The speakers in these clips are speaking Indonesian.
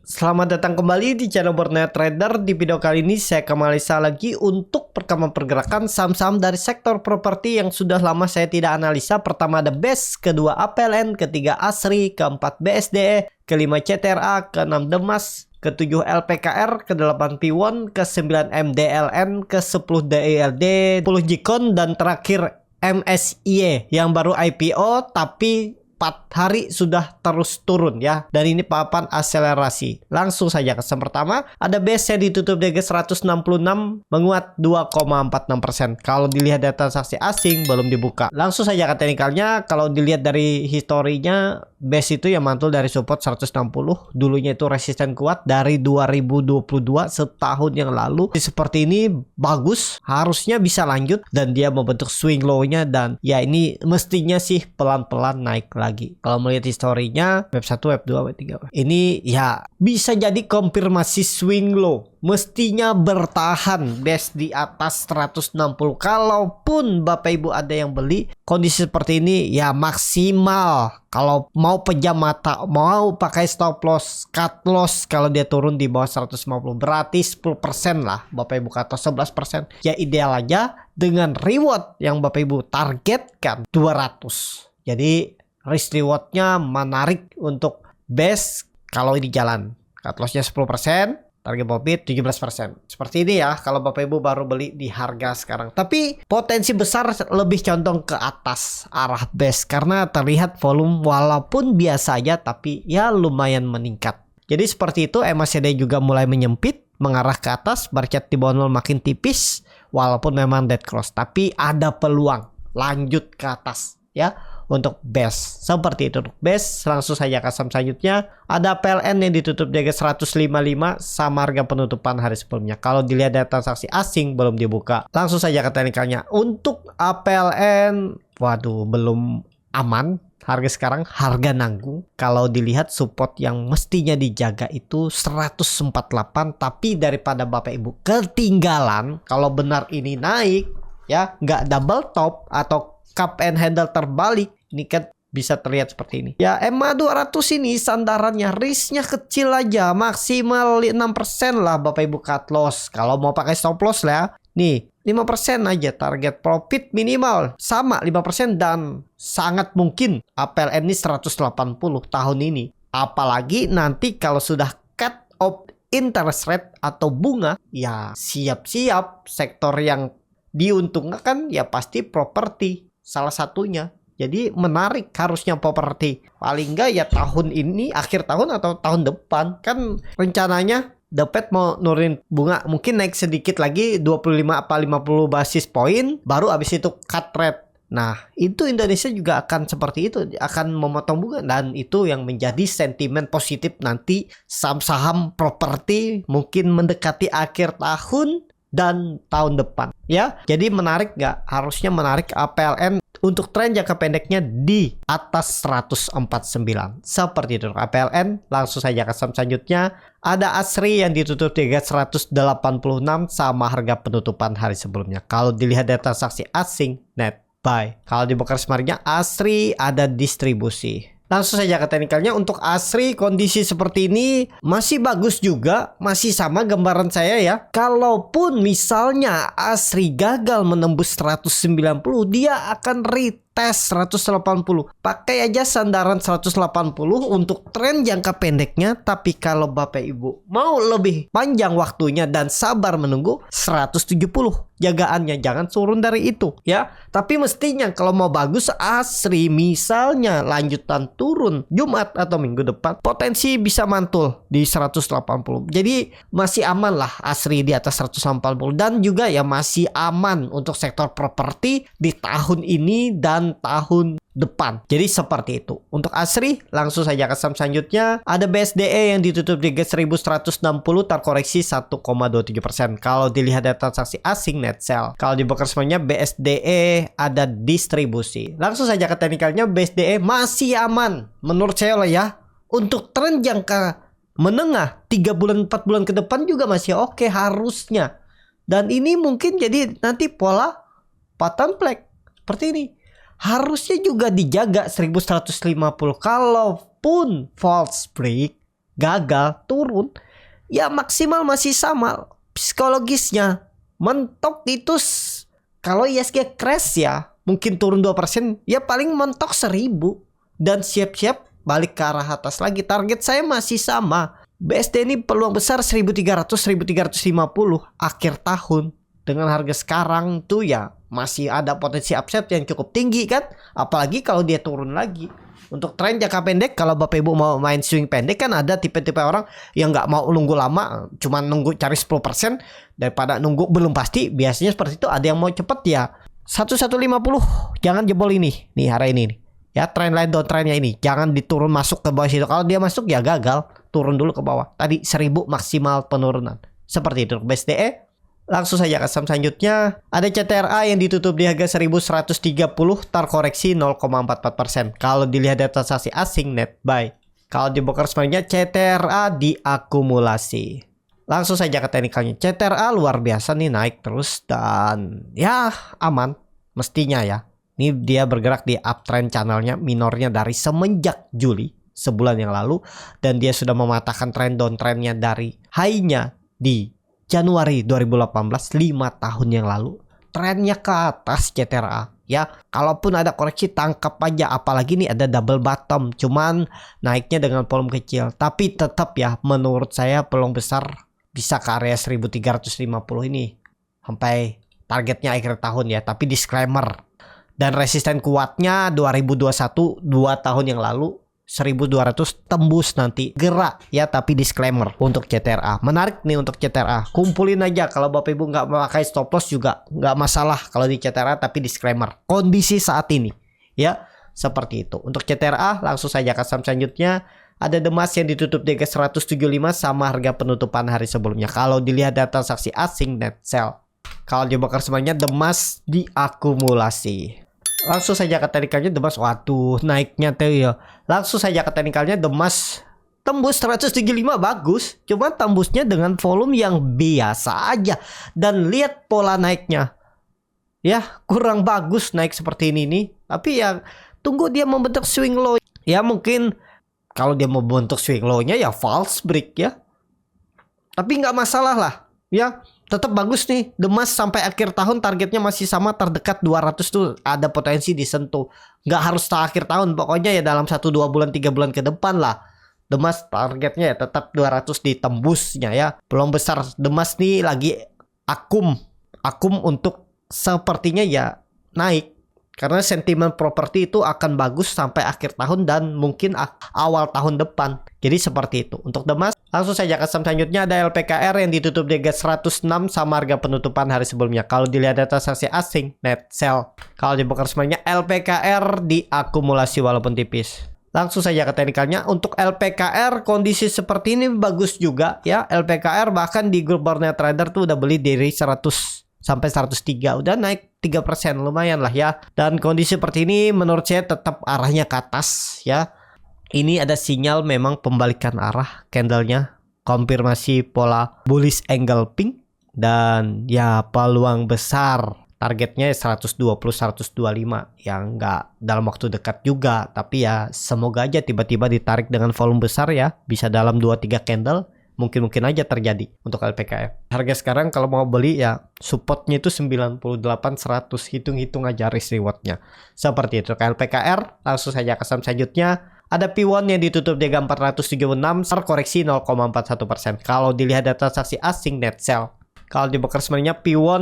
Selamat datang kembali di channel Borneo Trader. Di video kali ini saya kembali lagi untuk perkembangan pergerakan saham-saham dari sektor properti yang sudah lama saya tidak analisa. Pertama ada BES, kedua APLN, ketiga ASRI, keempat BSDE, kelima CTRA, keenam Demas, ketujuh LPKR, ke-8 Piwon, ke-9 MDLN, ke-10 DILD, 10 Jikon, dan terakhir MSIE yang baru IPO tapi 4 hari sudah terus turun ya. Dan ini papan akselerasi. Langsung saja ke saham pertama. Ada BES yang ditutup di 166 menguat 2,46%. Kalau dilihat data transaksi asing belum dibuka. Langsung saja ke teknikalnya. Kalau dilihat dari historinya, BES itu yang mantul dari support 160. Dulunya itu resisten kuat dari 2022 setahun yang lalu. Seperti ini bagus, harusnya bisa lanjut dan dia membentuk swing low-nya, dan ya ini mestinya sih pelan-pelan naik lagi. Kalau melihat historinya web 1, web 2, web 3. Ini ya bisa jadi konfirmasi swing low. Mestinya bertahan BES di atas 160. Kalaupun Bapak Ibu ada yang beli, kondisi seperti ini ya maksimal. Kalau mau pejam mata, mau pakai stop loss, cut loss kalau dia turun di bawah 150, berarti 10% lah Bapak Ibu, atau 11%. Ya ideal aja dengan reward yang Bapak Ibu targetkan 200. Jadi risk rewardnya menarik untuk BES kalau ini jalan. Cut lossnya 10%. Target profit 17%. Seperti ini ya kalau Bapak Ibu baru beli di harga sekarang. Tapi potensi besar lebih condong ke atas arah BES karena terlihat volume walaupun biasa aja tapi ya lumayan meningkat. Jadi seperti itu, MACD juga mulai menyempit mengarah ke atas, bar chart di bawah 0 makin tipis walaupun memang dead cross, tapi ada peluang lanjut ke atas ya untuk BES. Seperti itu untuk BES. Langsung saja ke saham selanjutnya. Ada PLN yang ditutup di 155 sama harga penutupan hari sebelumnya. Kalau dilihat data transaksi asing belum dibuka. Langsung saja ke teknikalnya. Untuk APLN, waduh, belum aman. Harga sekarang harga nanggung. Kalau dilihat support yang mestinya dijaga itu 148, tapi daripada Bapak Ibu ketinggalan, kalau benar ini naik ya, nggak double top atau cup and handle terbalik, ini kan bisa terlihat seperti ini. Ya EMA 200 ini sandarannya, risknya kecil aja, maksimal 6% lah Bapak Ibu cut loss. Kalau mau pakai stop loss lah, nih 5% aja target profit minimal. Sama 5% dan sangat mungkin APLN ini 180 tahun ini. Apalagi nanti kalau sudah cut off interest rate atau bunga, ya siap-siap sektor yang diuntungkan kan ya pasti properti. Salah satunya. Jadi menarik harusnya properti. Paling enggak ya tahun ini, akhir tahun atau tahun depan. Kan rencananya The Fed mau nurunin bunga. Mungkin naik sedikit lagi 25 apa 50 basis poin. Baru abis itu cut rate. Nah itu Indonesia juga akan seperti itu. Akan memotong bunga. Dan itu yang menjadi sentimen positif nanti saham-saham properti mungkin mendekati akhir tahun dan tahun depan ya. Jadi menarik nggak? Harusnya menarik APLN untuk tren jangka pendeknya di atas 149 seperti itu APLN. Langsung saja ke saham selanjutnya. Ada ASRI yang ditutup di 186 sama harga penutupan hari sebelumnya. Kalau dilihat data transaksi asing net buy. Kalau di broker smartnya ASRI ada distribusi. Langsung saja ke teknikalnya. Untuk ASRI kondisi seperti ini masih bagus juga, masih sama gambaran saya ya. Kalaupun misalnya ASRI gagal menembus 190, dia akan retest 180. Pakai aja sandaran 180 untuk tren jangka pendeknya. Tapi kalau Bapak Ibu mau lebih panjang waktunya dan sabar menunggu, 170 jagaannya, jangan turun dari itu ya. Tapi mestinya kalau mau bagus ASRI misalnya lanjutan turun Jumat atau minggu depan, potensi bisa mantul di 180. Jadi masih aman lah ASRI di atas 180. Dan juga ya masih aman untuk sektor properti di tahun ini dan tahun depan. Jadi seperti itu untuk ASRI. Langsung saja ke saham selanjutnya. Ada BSDE yang ditutup di 1160, terkoreksi 1,27%. Kalau dilihat data transaksi asing net sell. Kalau di broker semuanya BSDE ada distribusi. Langsung saja ke teknikalnya. BSDE masih aman menurut saya lah ya. Untuk tren jangka menengah 3 bulan 4 bulan ke depan juga masih oke harusnya. Dan ini mungkin jadi nanti pola pattern flag seperti ini. Harusnya juga dijaga 1150. Kalaupun false break gagal turun, ya maksimal masih sama. Psikologisnya mentok itu kalau ISG crash ya mungkin turun 2%, ya paling mentok 1000 dan siap-siap balik ke arah atas lagi. Target saya masih sama. BSD ini peluang besar 1300-1350 akhir tahun. Dengan harga sekarang tuh ya masih ada potensi upside yang cukup tinggi kan. Apalagi kalau dia turun lagi. Untuk tren jangka pendek, kalau Bapak Ibu mau main swing pendek kan ada tipe-tipe orang yang nggak mau nunggu lama, cuma nunggu cari 10% daripada nunggu belum pasti. Biasanya seperti itu. Ada yang mau cepet ya 1150, jangan jebol ini. Nih hari ini nih. Ya tren line downtrendnya ini jangan diturun masuk ke bawah situ. Kalau dia masuk ya gagal, turun dulu ke bawah. Tadi 1000 maksimal penurunan. Seperti itu untuk BSDE. Langsung saja ke saham selanjutnya. Ada CTRA yang ditutup di harga 1130, terkoreksi 0,44%. Kalau dilihat data transaksi asing net buy. Kalau di broker sebenarnya CTRA diakumulasi. Langsung saja ke teknikalnya. CTRA luar biasa nih, naik terus dan ya aman mestinya ya. Ini dia bergerak di uptrend channelnya, minornya dari semenjak Juli sebulan yang lalu, dan dia sudah mematahkan tren downtrendnya dari high-nya di Januari 2018, 5 tahun yang lalu. Trennya ke atas CTRA. Ya, kalaupun ada koreksi tangkap aja, apalagi nih ada double bottom, cuman naiknya dengan volume kecil. Tapi tetap ya, menurut saya peluang besar bisa ke area 1350 ini sampai targetnya akhir tahun ya. Tapi disclaimer, dan resisten kuatnya 2021, 2 tahun yang lalu 1200 tembus nanti gerak ya, tapi disclaimer untuk CTRA. Menarik nih untuk CTRA, kumpulin aja. Kalau Bapak Ibu nggak memakai stop loss juga nggak masalah kalau di CTRA, tapi disclaimer kondisi saat ini ya seperti itu. Untuk CTRA langsung saja ke saham selanjutnya. Ada Demas yang ditutup di harga 175 sama harga penutupan hari sebelumnya. Kalau dilihat data transaksi asing net sell, kalau di broker semuanya Demas diakumulasi. Langsung saja ke teknikalnya Demas, waduh naiknya tuh ya. Langsung saja ke teknikalnya Demas tembus 175, bagus. Cuma tembusnya dengan volume yang biasa aja. Dan lihat pola naiknya. Ya kurang bagus naik seperti ini nih. Tapi ya tunggu dia membentuk swing low. Ya mungkin kalau dia mau membentuk swing low-nya ya false break ya. Tapi nggak masalah lah. Ya tetap bagus nih. Demas sampai akhir tahun targetnya masih sama, terdekat 200 tuh ada potensi disentuh. Nggak harus akhir tahun, pokoknya ya dalam 1, 2 bulan, 3 bulan ke depan lah. Demas targetnya ya tetap 200 ditembusnya ya. Peluang besar Demas nih lagi akum untuk sepertinya ya naik. Karena sentimen properti itu akan bagus sampai akhir tahun dan mungkin awal tahun depan. Jadi seperti itu. Untuk Demas, langsung saja ke saham selanjutnya. Ada LPKR yang ditutup di harga 106 sama harga penutupan hari sebelumnya. Kalau dilihat data transaksi asing, net sell. Kalau di broker semuanya LPKR diakumulasi walaupun tipis. Langsung saja ke teknikalnya. Untuk LPKR kondisi seperti ini bagus juga ya. LPKR bahkan di grup Borneo Trader tuh udah beli dari 100 sampai 103, udah naik 3%, lumayan lah ya. Dan kondisi seperti ini menurut saya tetap arahnya ke atas ya. Ini ada sinyal memang pembalikan arah candlenya, konfirmasi pola bullish angle pink, dan ya peluang besar targetnya 120-125 yang nggak dalam waktu dekat juga. Tapi ya semoga aja tiba-tiba ditarik dengan volume besar ya, bisa dalam 2-3 candle. Mungkin aja terjadi untuk LPKR. Harga sekarang kalau mau beli ya supportnya itu 98-100. Hitung-hitung aja risk rewardnya. Seperti itu ke LPKR. Langsung saja ke saham selanjutnya. Ada P1 yang ditutup di harga 476, terkoreksi 0,41%. Kalau dilihat data transaksi asing net sell. Kalau di broker sebenarnya P1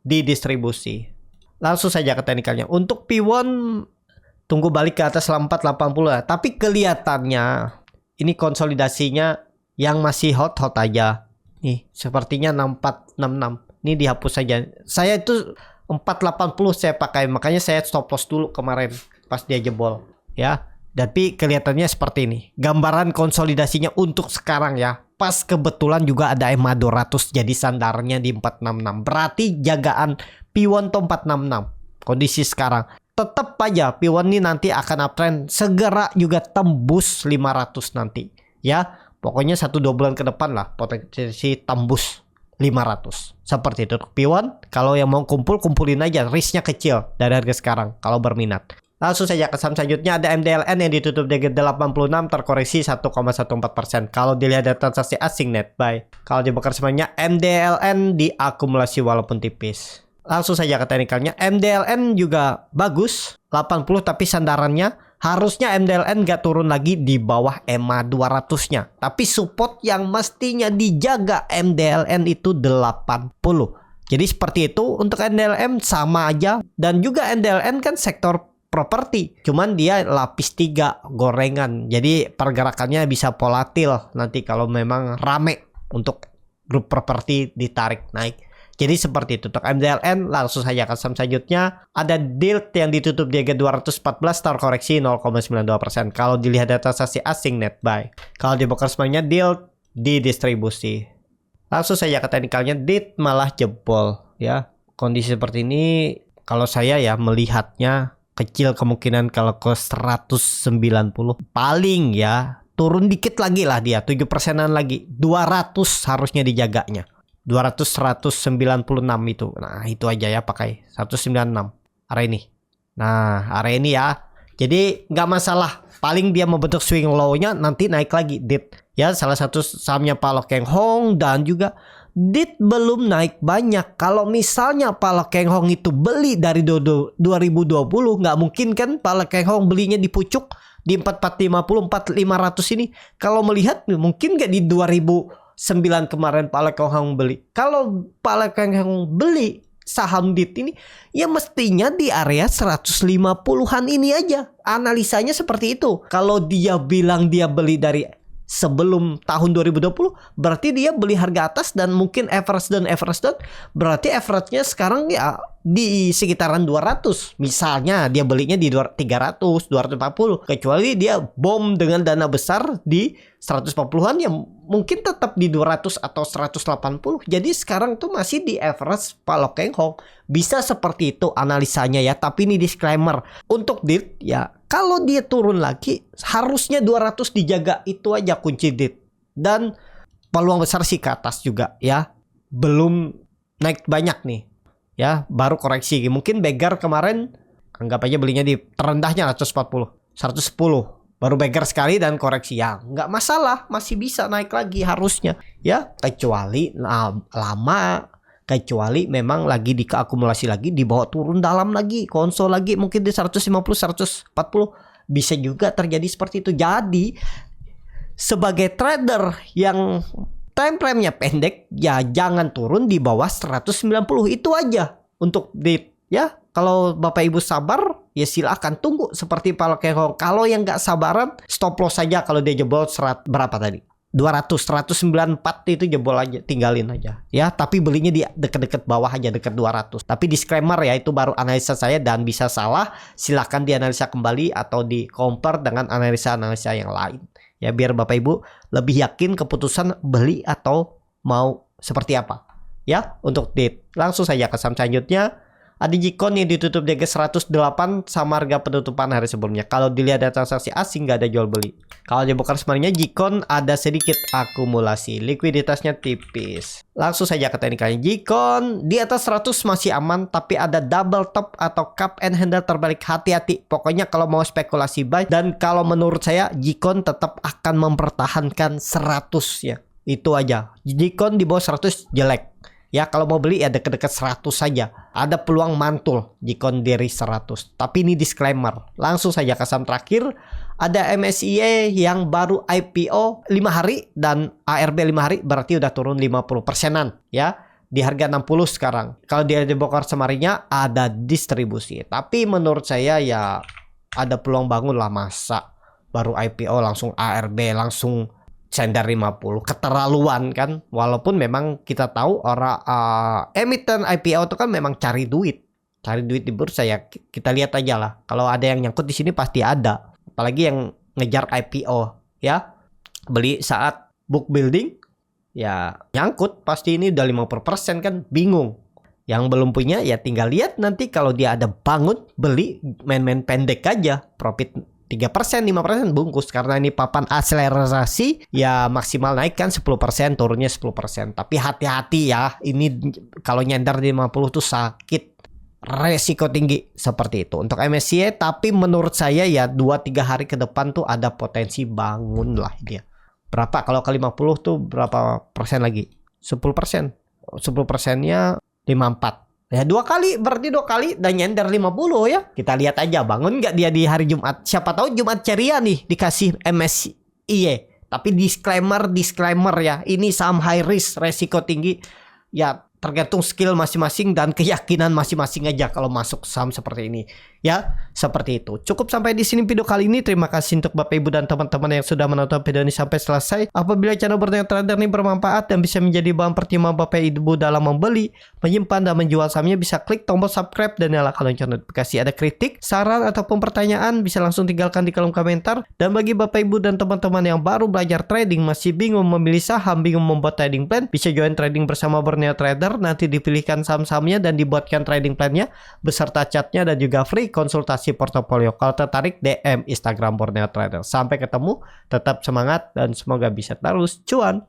didistribusi. Langsung saja ke teknikalnya. Untuk P1 tunggu balik ke atas 480 lah. Tapi kelihatannya ini konsolidasinya yang masih hot aja. Nih, sepertinya 6466. Ini dihapus saja. Saya itu 480 saya pakai, makanya saya stop loss dulu kemarin pas dia jebol, ya. Tapi kelihatannya seperti ini. Gambaran konsolidasinya untuk sekarang ya. Pas kebetulan juga ada EMA 200 jadi sandarnya di 466. Berarti jagaan P1 to 466. Kondisi sekarang. Tetap aja P1 ini nanti akan uptrend, segera juga tembus 500 nanti. Ya. Pokoknya 1-2 bulan ke depan lah potensi tembus 500. Seperti itu P1. Kalau yang mau kumpulin aja, risknya kecil dari harga sekarang kalau berminat. Langsung saja ke saham selanjutnya, ada MDLN yang ditutup di 86 terkoreksi 1,14%. Kalau dilihat dari transaksi asing net buy. Kalau di broker semuanya MDLN diakumulasi walaupun tipis. Langsung saja ke teknikalnya, MDLN juga bagus 80, tapi sandarannya harusnya MDLN nggak turun lagi di bawah EMA 200-nya. Tapi support yang mestinya dijaga MDLN itu 80. Jadi seperti itu untuk MDLN sama aja. Dan juga MDLN kan sektor properti, cuman dia lapis 3 gorengan, jadi pergerakannya bisa volatil nanti kalau memang rame untuk grup properti ditarik naik. Jadi seperti itu untuk MDLN. Langsung saja ke saham selanjutnya, ada DILT yang ditutup di harga 214 terkoreksi 0,92%. Kalau dilihat dari transaksi asing net buy. Kalau di broker semuanya DILT didistribusi. Langsung saja ke teknikalnya, DILT malah jebol ya. Kondisi seperti ini kalau saya ya melihatnya kecil kemungkinan kalau ke 190 paling ya turun dikit lagi lah dia 7%-an lagi. 200 harusnya dijaganya. 200 196 itu. Nah, itu aja ya pakai 196 area ini. Nah, area ini ya. Jadi nggak masalah. Paling dia membentuk swing low-nya nanti naik lagi DIT. Ya, salah satu sahamnya Pak Lo Keng Hong dan juga DIT belum naik banyak. Kalau misalnya Pak Lo Keng Hong itu beli dari 2020, nggak mungkin kan Pak Lo Keng Hong belinya di pucuk di 4450, 4500 ini. Kalau melihat mungkin nggak di 2009 kemarin Pak Lo Keng Hong beli. Kalau Pak Lo Keng Hong beli saham DIT ini ya mestinya di area 150-an ini aja. Analisanya seperti itu. Kalau dia bilang dia beli dari sebelum tahun 2020, berarti dia beli harga atas dan mungkin average down, berarti average-nya sekarang ya di sekitaran 200. Misalnya dia belinya di 300, 240. Kecuali dia bom dengan dana besar di 140-an yang mungkin tetap di 200 atau 180. Jadi sekarang tuh masih di average Pak Lo Keng Hong. Bisa seperti itu analisanya ya. Tapi ini disclaimer. Untuk DIT ya, kalau dia turun lagi harusnya 200 dijaga. Itu aja kunci DIT. Dan peluang besar sih ke atas juga ya. Belum naik banyak nih. Ya, baru koreksi. Mungkin Beggar kemarin anggap aja belinya di terendahnya 140, 110. Baru Beggar sekali dan koreksi. Ya, nggak masalah, masih bisa naik lagi harusnya. Ya, kecuali lama, kecuali memang lagi diakumulasi lagi, dibawa turun dalam lagi, konsol lagi mungkin di 150, 140. Bisa juga terjadi seperti itu. Jadi, sebagai trader yang time frame-nya pendek, ya jangan turun di bawah 190. Itu aja untuk DIT ya. Kalau Bapak Ibu sabar, ya silakan tunggu seperti Pak Lo Keng Hong. Kalau yang nggak sabaran, stop loss saja kalau dia jebol berapa tadi? 200, 194 itu jebol aja, tinggalin aja ya. Tapi belinya di deket-deket bawah aja, deket 200. Tapi disclaimer ya, itu baru analisa saya dan bisa salah. Silakan dianalisa kembali atau di compare dengan analisa-analisa yang lain. Ya, biar Bapak Ibu lebih yakin keputusan beli atau mau seperti apa. Ya, untuk DIT. Langsung saja ke saham selanjutnya. Ada Jikon yang ditutup di harga 108 sama harga penutupan hari sebelumnya. Kalau dilihat dari transaksi asing nggak ada jual beli. Kalau di broker sebenarnya Jikon ada sedikit akumulasi. Likuiditasnya tipis. Langsung saja ke teknikalnya. Jikon di atas 100 masih aman. Tapi ada double top atau cup and handle terbalik. Hati-hati. Pokoknya kalau mau spekulasi buy. Dan kalau menurut saya Jikon tetap akan mempertahankan 100 ya. Itu aja. Jikon di bawah 100 jelek. Ya, kalau mau beli ya deket-deket 100 saja. Ada peluang mantul Jikon dari 100. Tapi ini disclaimer. Langsung saja ke saham terakhir. Ada MSIA yang baru IPO 5 hari dan ARB 5 hari, berarti udah turun 50%-an ya. Di harga 60 sekarang. Kalau dia dibongkar semarinya ada distribusi. Tapi menurut saya ya ada peluang bangun lah, masa baru IPO langsung ARB langsung sender 50, keterlaluan kan. Walaupun memang kita tahu orang emiten IPO itu kan memang cari duit di bursa ya. Kita lihat aja lah. Kalau ada yang nyangkut di sini pasti ada. Apalagi yang ngejar IPO ya. Beli saat book building ya nyangkut pasti. Ini udah 50% kan, bingung. Yang belum punya ya tinggal lihat nanti kalau dia ada bangun beli, main-main pendek aja, profit 3%, 5% bungkus. Karena ini papan akselerasi ya, maksimal naik kan 10%, turunnya 10%. Tapi hati-hati ya, ini kalau nyender di 50 tuh sakit. resiko tinggi seperti itu untuk MSCI. Tapi menurut saya ya 2-3 hari ke depan tuh ada potensi bangun lah dia. Berapa kalau ke 50 tuh berapa persen lagi? 10%. 10%-nya 54. Ya 2 kali, berarti 2 kali dan nyender 50 ya. Kita lihat aja bangun nggak dia di hari Jumat. Siapa tahu Jumat ceria nih dikasih MSCI. Tapi disclaimer ya, ini saham high risk, resiko tinggi. Ya tergantung skill masing-masing dan keyakinan masing-masing aja kalau masuk saham seperti ini. Ya, seperti itu. Cukup sampai di sini video kali ini. Terima kasih untuk Bapak Ibu dan teman-teman yang sudah menonton video ini sampai selesai. Apabila channel Borneo Trader ini bermanfaat dan bisa menjadi bahan pertimbangan Bapak Ibu dalam membeli, menyimpan dan menjual sahamnya, bisa klik tombol subscribe dan nyalakan lonceng notifikasi. Ada kritik, saran ataupun pertanyaan bisa langsung tinggalkan di kolom komentar. Dan bagi Bapak Ibu dan teman-teman yang baru belajar trading, masih bingung memilih saham, bingung membuat trading plan, bisa join trading bersama Borneo Trader. Nanti dipilihkan saham-sahamnya dan dibuatkan trading plannya beserta chartnya dan juga free konsultasi portofolio. Kalau tertarik DM Instagram Borneo Trader. Sampai ketemu, tetap semangat dan semoga bisa terus cuan.